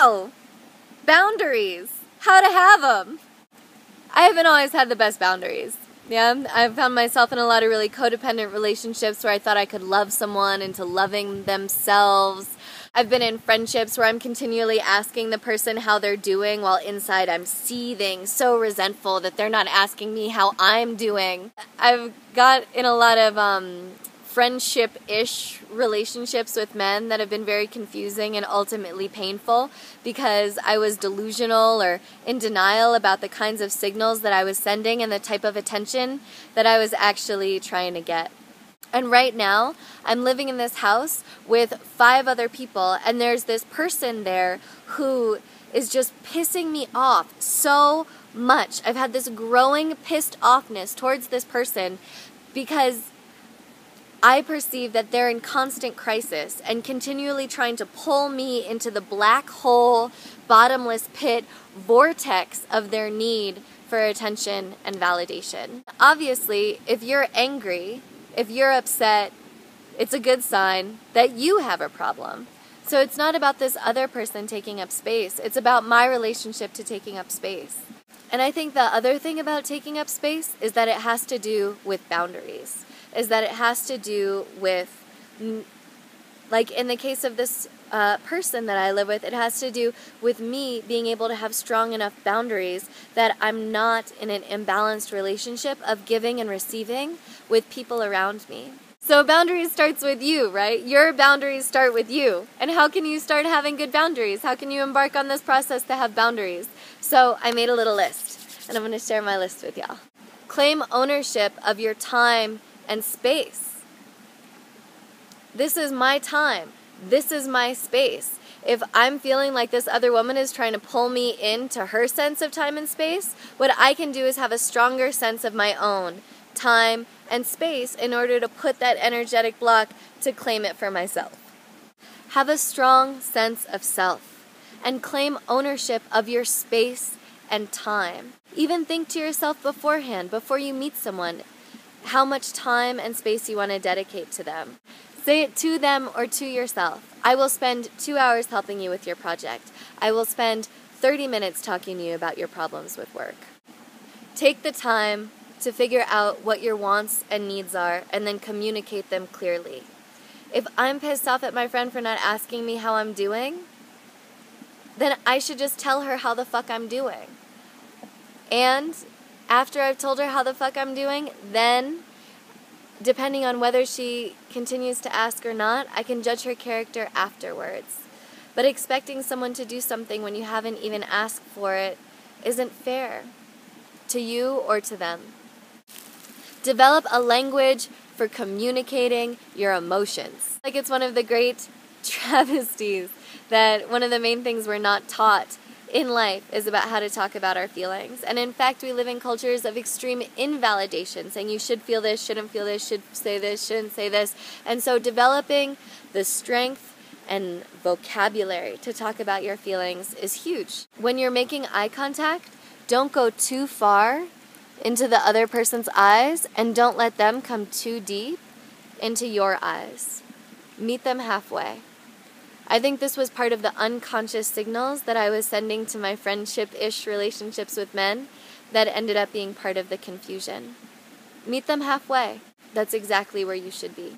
Wow! Boundaries. How to have them. I haven't always had the best boundaries. Yeah, I've found myself in a lot of really codependent relationships where I thought I could love someone into loving themselves. I've been in friendships where I'm continually asking the person how they're doing while inside I'm seething, so resentful that they're not asking me how I'm doing. I've got in a lot of friendship-ish relationships with men that have been very confusing and ultimately painful because I was delusional or in denial about the kinds of signals that I was sending and the type of attention that I was actually trying to get. And right now, I'm living in this house with 5 other people, and there's this person there who is just pissing me off so much. I've had this growing pissed offness towards this person because I perceive that they're in constant crisis and continually trying to pull me into the black hole, bottomless pit vortex of their need for attention and validation. Obviously, if you're angry, if you're upset, it's a good sign that you have a problem. So it's not about this other person taking up space. It's about my relationship to taking up space. And I think the other thing about taking up space is that it has to do with boundaries. Is that it has to do with, like in the case of this person that I live with, it has to do with me being able to have strong enough boundaries that I'm not in an imbalanced relationship of giving and receiving with people around me. So boundaries starts with you, right? Your boundaries start with you. And how can you start having good boundaries? How can you embark on this process to have boundaries? So I made a little list, and I'm going to share my list with y'all. Claim ownership of your time and space. This is my time. This is my space. If I'm feeling like this other woman is trying to pull me into her sense of time and space, what I can do is have a stronger sense of my own time and space in order to put that energetic block to claim it for myself. Have a strong sense of self and claim ownership of your space and time. Even think to yourself beforehand, before you meet someone, how much time and space you want to dedicate to them. Say it to them or to yourself. I will spend 2 hours helping you with your project. I will spend 30 minutes talking to you about your problems with work. Take the time to figure out what your wants and needs are and then communicate them clearly. If I'm pissed off at my friend for not asking me how I'm doing, then I should just tell her how the fuck I'm doing. And after I've told her how the fuck I'm doing, then, depending on whether she continues to ask or not, I can judge her character afterwards. But expecting someone to do something when you haven't even asked for it isn't fair to you or to them. Develop a language for communicating your emotions. Like it's one of the great travesties that one of the main things we're not taught in life is about how to talk about our feelings. And in fact, we live in cultures of extreme invalidation, saying you should feel this, shouldn't feel this, should say this, shouldn't say this. And so developing the strength and vocabulary to talk about your feelings is huge. When you're making eye contact, don't go too far into the other person's eyes and don't let them come too deep into your eyes. Meet them halfway. I think this was part of the unconscious signals that I was sending to my friendship-ish relationships with men that ended up being part of the confusion. Meet them halfway. That's exactly where you should be.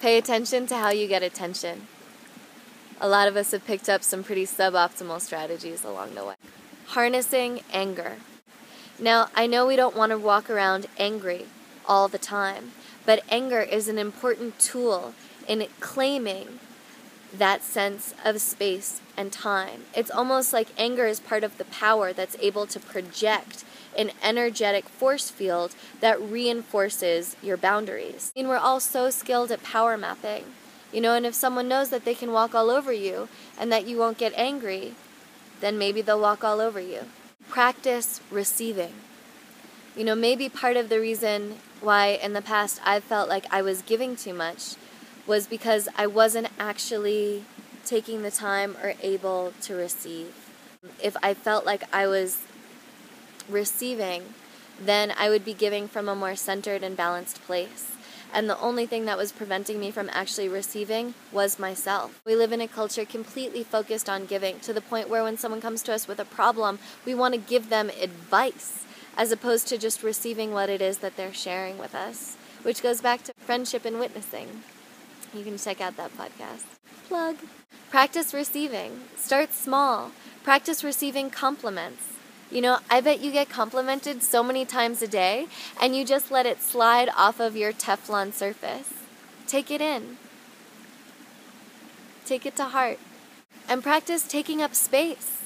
Pay attention to how you get attention. A lot of us have picked up some pretty suboptimal strategies along the way. Harnessing anger. Now, I know we don't want to walk around angry all the time, but anger is an important tool in claiming that sense of space and time. It's almost like anger is part of the power that's able to project an energetic force field that reinforces your boundaries. I mean, we're all so skilled at power mapping, and if someone knows that they can walk all over you and that you won't get angry, then maybe they'll walk all over you. Practice receiving. Maybe part of the reason why in the past I felt like I was giving too much was because I wasn't actually taking the time or able to receive. If I felt like I was receiving, then I would be giving from a more centered and balanced place. and the only thing that was preventing me from actually receiving was myself. We live in a culture completely focused on giving, to the point where when someone comes to us with a problem, we want to give them advice, as opposed to just receiving what it is that they're sharing with us, which goes back to friendship and witnessing. You can check out that podcast. Plug. Practice receiving. Start small. Practice receiving compliments. You know, I bet you get complimented so many times a day, and you just let it slide off of your Teflon surface. Take it in. Take it to heart. And practice taking up space.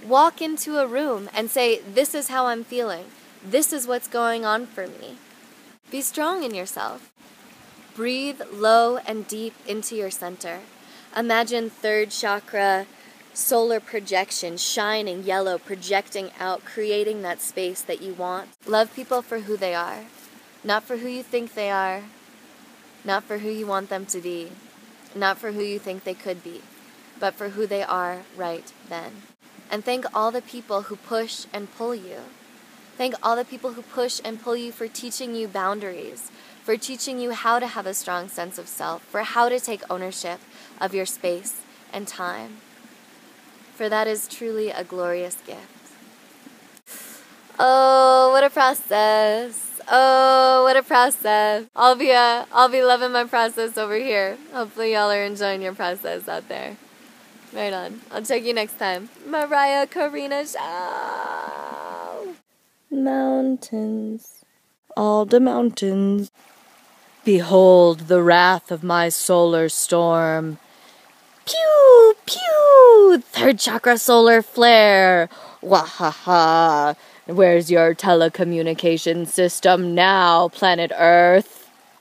Walk into a room and say, this is how I'm feeling. This is what's going on for me. Be strong in yourself. Breathe low and deep into your center. Imagine third chakra, solar projection, shining yellow, projecting out, creating that space that you want. Love people for who they are, not for who you think they are, not for who you want them to be, not for who you think they could be, but for who they are right then. And thank all the people who push and pull you. Thank all the people who push and pull you for teaching you boundaries, for teaching you how to have a strong sense of self, for how to take ownership of your space and time. For that is truly a glorious gift. Oh, what a process. Oh, what a process. I'll be loving my process over here. Hopefully y'all are enjoying your process out there. Right on. I'll check you next time. Maraya, Karena, show. Mountains. All the mountains. Behold the wrath of my solar storm. Pew, pew, third chakra solar flare. Wahaha. Where's your telecommunication system now, planet Earth?